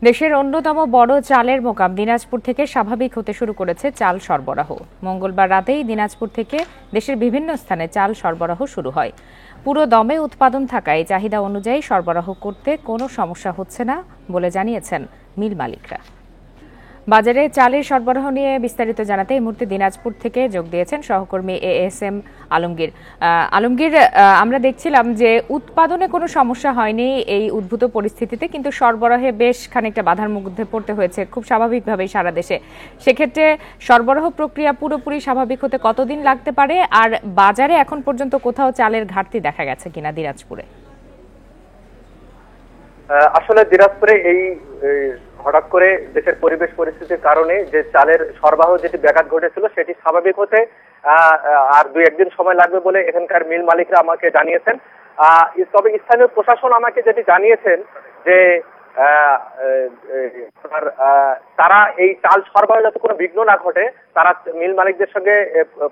দেশের অন্যতম বড় চালের মোকাম দিনাজপুর থেকে স্বাভাবিক হতে শুরু করেছে চাল সরবরাহ। মঙ্গলবার রাতেই দিনাজপুর থেকে দেশের বিভিন্ন স্থানে চাল সরবরাহ শুরু হয়। পুরো দমে উৎপাদন থাকায় চাহিদা অনুযায়ী সরবরাহ করতে কোনো সমস্যা হচ্ছে না বলে জানিয়েছেন মিল মালিকরা। বাজারে চালের সরবরাহ নিয়ে বিস্তারিত জানাতে এই মুহূর্তে দিনাজপুর থেকে যোগ দিয়েছেন সহকর্মী এএসএম আলমগীর। আলমগীর, আমরা দেখছিলাম যে উৎপাদনে কোনো সমস্যা হয়নি এই উদ্ভূত পরিস্থিতিতে, কিন্তু সরবরাহে বেশ খানিকটা বাধার মধ্যে পড়তে হয়েছে খুব স্বাভাবিকভাবেই সারা দেশে। সেক্ষেত্রে সরবরাহ প্রক্রিয়া পুরোপুরি স্বাভাবিক হতে কতদিন লাগতে পারে, আর বাজারে এখন পর্যন্ত কোথাও চালের ঘাটতি দেখা গেছে কিনা দিনাজপুরে? আসলে দিনাজপুরে এই হঠাৎ করে দেশের পরিবেশ পরিস্থিতির কারণে যে চালের সরবরাহ যেটি ব্যাঘাত ঘটেছিল সেটি স্বাভাবিক হতে আর 2-1 দিন সময় লাগবে বলে এখানকার মিল মালিকরা আমাকে জানিয়েছেন। তবে স্থানীয় প্রশাসন আমাকে যেটি জানিয়েছেন যে তারা এই চাল সরবরাহে যাতে কোনো বিঘ্ন না ঘটে, তারা মিল মালিকদের সঙ্গে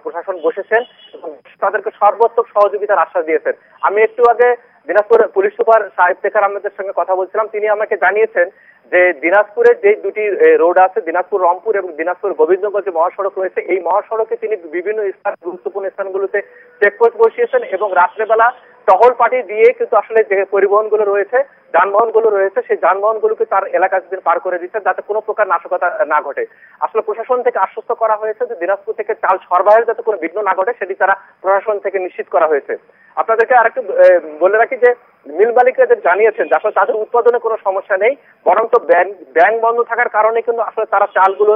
প্রশাসন বসেছেন এবং তাদেরকে সর্বোত্তম সহযোগিতার আশ্বাস দিয়েছেন। আমি একটু আগে দিনাজপুর পুলিশ সুপার ইফতেখার আহমেদের সঙ্গে কথা বলছিলাম, তিনি আমাকে জানিয়েছেন যে দিনাজপুরের যে দুটি রোড আছে, দিনাজপুর রংপুর এবং দিনাজপুর গোবিন্দগঞ্জ যে মহাসড়ক রয়েছে, এই মহাসড়কে তিনি বিভিন্ন স্থান গুরুত্বপূর্ণ স্থানগুলোতে চেকপোস্ট বসিয়েছেন এবং রাত্রেবেলা টহল পার্টি দিয়ে কিন্তু আসলে যে পরিবহনগুলো রয়েছে, যানবাহনগুলো রয়েছে, সেই যানবাহনগুলোকে তার এলাকা পার করে দিচ্ছেন যাতে কোনো প্রকার নাশকতা না ঘটে। আসলে প্রশাসন থেকে আশ্বস্ত করা হয়েছে যে দিনাজপুর থেকে চাল সরবরাহের যাতে কোনো বিঘ্ন না ঘটে সেটি তারা প্রশাসন থেকে নিশ্চিত করা হয়েছে। আপনাদেরকে আরেকটু বলে রাখি যে মিল মালিকরা জানিয়েছেন যে আসলে তাদের উৎপাদনে কোনো সমস্যা নেই, বরং তো ব্যাংক বন্ধ থাকার কারণে কিন্তু আসলে তারা চালগুলো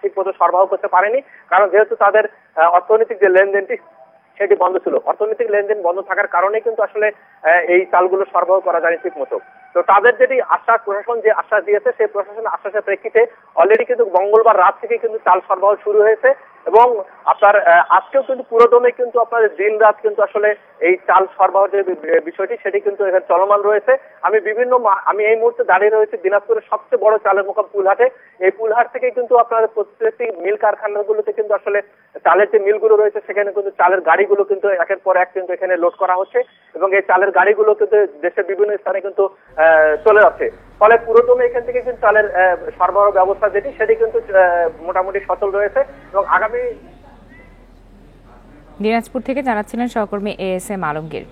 ঠিক মতো সরবরাহ করতে পারেনি, কারণ যেহেতু তাদের অর্থনৈতিক যে লেনদেনটি সেটি বন্ধ ছিল। অর্থনৈতিক লেনদেন বন্ধ থাকার কারণে কিন্তু আসলে এই চালগুলো সরবরাহ করা যায়নি ঠিক মতো। তো তাদের যেটি আশ্বাস, প্রশাসন যে আশ্বাস দিয়েছে সেই প্রশাসনের আশ্বাসের প্রেক্ষিতে অলরেডি কিন্তু মঙ্গলবার রাত থেকে কিন্তু চাল সরবরাহ শুরু হয়েছে এবং আপনার আজকেও কিন্তু পুরোদমে কিন্তু আপনার দিন রাত কিন্তু আসলে এই চাল সরবরাহ যে বিষয়টি সেটি কিন্তু এখানে চলমান রয়েছে। আমি এই মুহূর্তে দাঁড়িয়ে রয়েছি দিনাজপুরের সবচেয়ে বড় চালের মোকাম পুলহাটে। এই পুলহাট থেকে কিন্তু আপনার প্রত্যেকটি মিল কারখানাগুলোতে কিন্তু আসলে চালের যে মিলগুলো রয়েছে সেখানে কিন্তু চালের গাড়িগুলো কিন্তু একের পর এক কিন্তু এখানে লোড করা হচ্ছে এবং এই চালের গাড়িগুলো কিন্তু দেশের বিভিন্ন স্থানে কিন্তু চলে যাচ্ছে। ফলে পুরোদমে এখান থেকে কিন্তু চালের সরবরাহ ব্যবস্থা যেটি সেটি কিন্তু মোটামুটি সচল রয়েছে এবং আগামী দিনাজপুর থেকে জানাচ্ছিলেন সহকর্মী এএসএম আলমগীর।